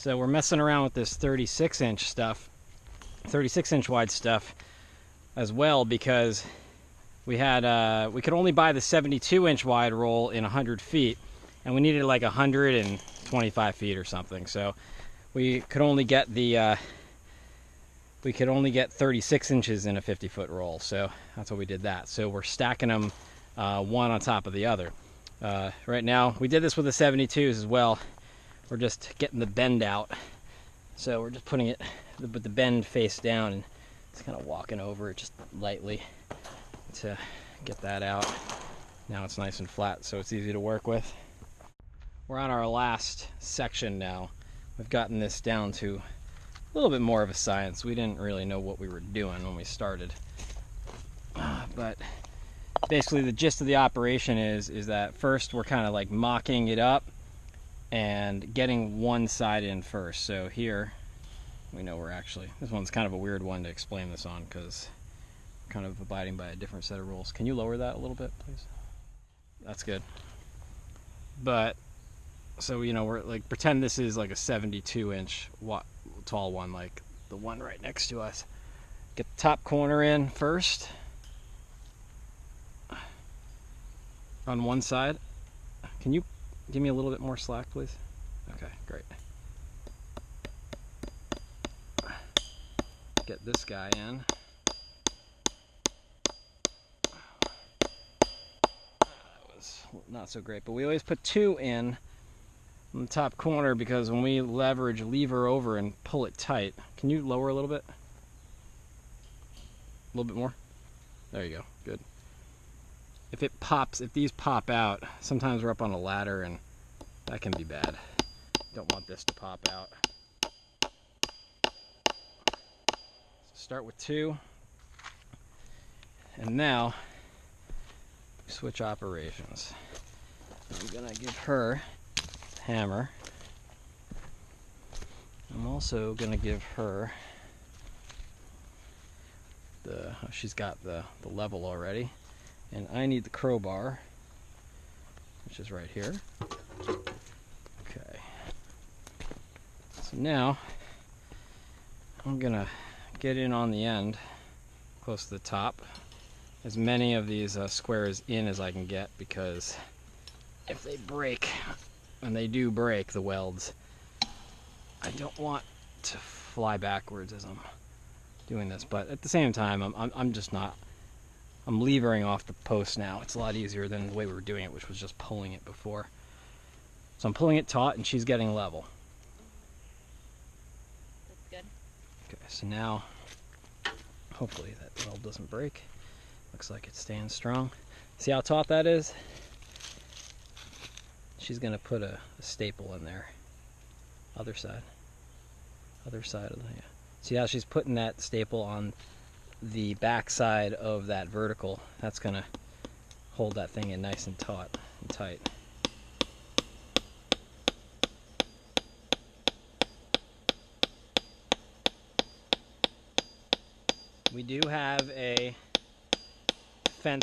So we're messing around with this 36-inch stuff, 36-inch wide stuff as well, because we could only buy the 72-inch wide roll in 100 feet, and we needed like 125 feet or something. So we could only get 36 inches in a 50-foot roll. So that's why we did that. So we're stacking them one on top of the other. Right now, we did this with the 72s as well. We're just getting the bend out. So we're just putting it with the bend face down and just kind of walking over it just lightly to get that out. Now it's nice and flat, so it's easy to work with. We're on our last section now. We've gotten this down to a little bit more of a science. We didn't really know what we were doing when we started. But basically the gist of the operation is that first we're kind of like mocking it up and getting one side in first. So here, we know we're actually, this one's kind of a weird one to explain this on because we're kind of abiding by a different set of rules. Can you lower that a little bit, please? That's good. But, so, you know, we're like, pretend this is like a 72-inch tall one, like the one right next to us. Get the top corner in first on one side. Can you give me a little bit more slack, please? Okay, great. Get this guy in. That was not so great, but we always put two in on the top corner because when we lever over and pull it tight, can you lower a little bit? A little bit more? There you go, good. If it pops, if these pop out, sometimes we're up on a ladder and that can be bad. Don't want this to pop out. So start with two. And now, switch operations. I'm gonna give her a hammer. I'm also gonna give her she's got the level already. And I need the crowbar, which is right here. Okay. So now, I'm gonna get in on the end, close to the top. As many of these squares in as I can get, because if they break, and they do break, the welds, I don't want to fly backwards as I'm doing this. But at the same time, I'm just not. I'm levering off the post now. It's a lot easier than the way we were doing it, which was just pulling it before. So I'm pulling it taut and she's getting level. That's good. Okay, so now, hopefully that weld doesn't break. Looks like it's staying strong. See how taut that is? She's gonna put a staple in there. Other side. Other side of the, yeah. See how she's putting that staple on the back side of that vertical? That's gonna hold that thing in nice and taut and tight. We do have a pair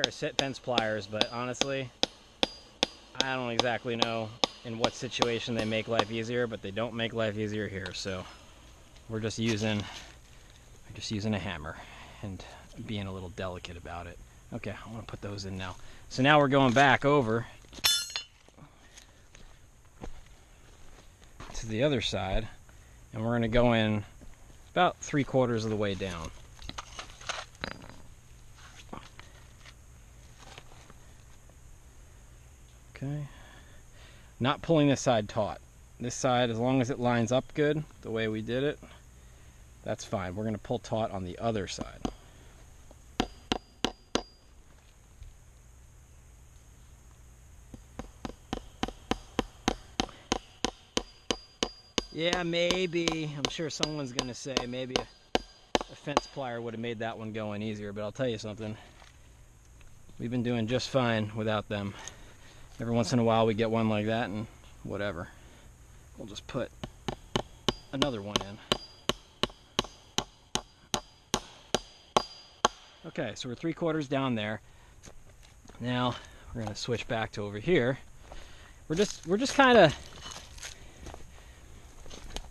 of fence pliers, but honestly, I don't exactly know in what situation they make life easier, but they don't make life easier here, so we're just using a hammer and being a little delicate about it. Okay, I want to put those in now. So now we're going back over to the other side, and we're going to go in about 3/4 of the way down. Okay. Not pulling this side taut. This side, as long as it lines up good, the way we did it, that's fine. We're going to pull taut on the other side. Yeah, maybe. I'm sure someone's going to say maybe a fence plier would have made that one going easier, but I'll tell you something. We've been doing just fine without them. Every once in a while we get one like that and whatever. We'll just put another one in. Okay, so we're 3/4 down there. Now we're going to switch back to over here. We're just kind of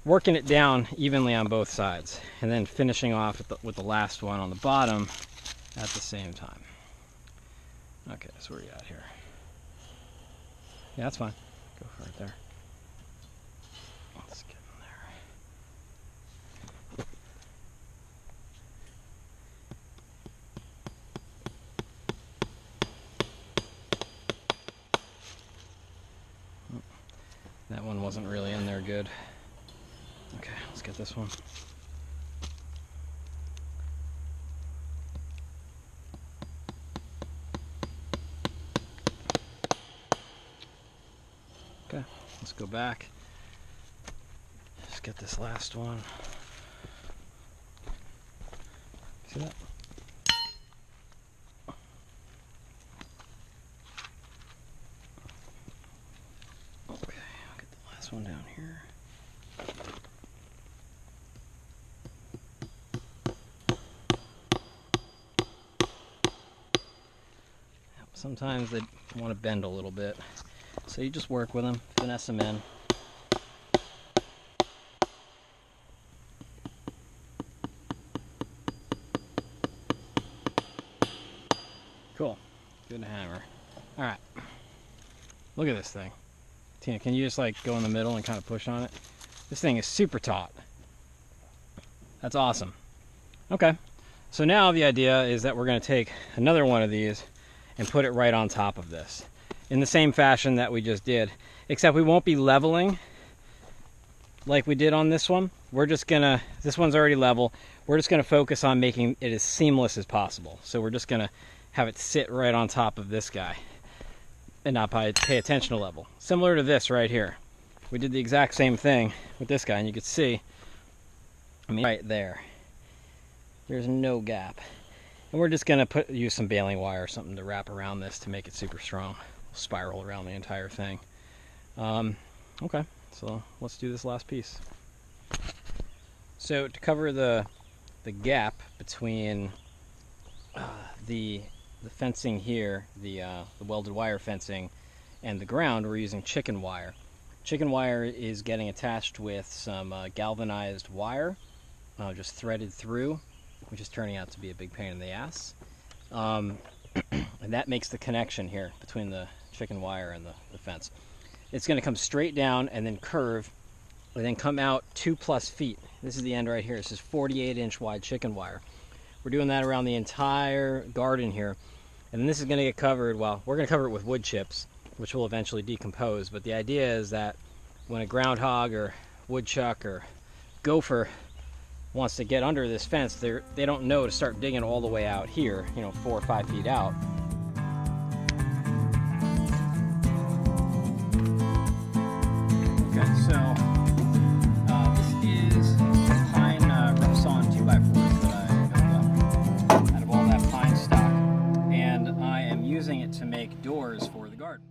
working it down evenly on both sides, and then finishing off with the last one on the bottom at the same time. Okay, so where are you at here? Yeah, that's fine. Go for it there. Let's get in there. That one wasn't really in there good. Okay, let's get this one. Okay, let's go back. Just get this last one. See that? Okay, I'll get the last one down here. Sometimes they want to bend a little bit, so you just work with them, finesse them in. Cool, good hammer. All right, look at this thing. Tina, can you just like go in the middle and kind of push on it? This thing is super taut. That's awesome. Okay, so now the idea is that we're going to take another one of these and put it right on top of this in the same fashion that we just did, except we won't be leveling like we did on this one. We're just gonna, this one's already level, we're just gonna focus on making it as seamless as possible. So we're just gonna have it sit right on top of this guy and not pay attention to level. Similar to this right here. We did the exact same thing with this guy, and you can see, I mean, right there, there's no gap. And we're just going to use some baling wire or something to wrap around this to make it super strong. Spiral around the entire thing. Okay, so let's do this last piece. So to cover the gap between the fencing here, the welded wire fencing, and the ground, we're using chicken wire. Chicken wire is getting attached with some galvanized wire, just threaded through, which is turning out to be a big pain in the ass. And that makes the connection here between the chicken wire and the fence. It's going to come straight down and then curve, and then come out 2+ feet. This is the end right here. This is 48-inch wide chicken wire. We're doing that around the entire garden here. And then this is going to get covered, well, we're going to cover it with wood chips, which will eventually decompose. But the idea is that when a groundhog or woodchuck or gopher wants to get under this fence, they don't know to start digging all the way out here, 4 or 5 feet out. Okay, so this is pine rough sawn 2x4s that I built up out of all that pine stock, and I am using it to make doors for the garden.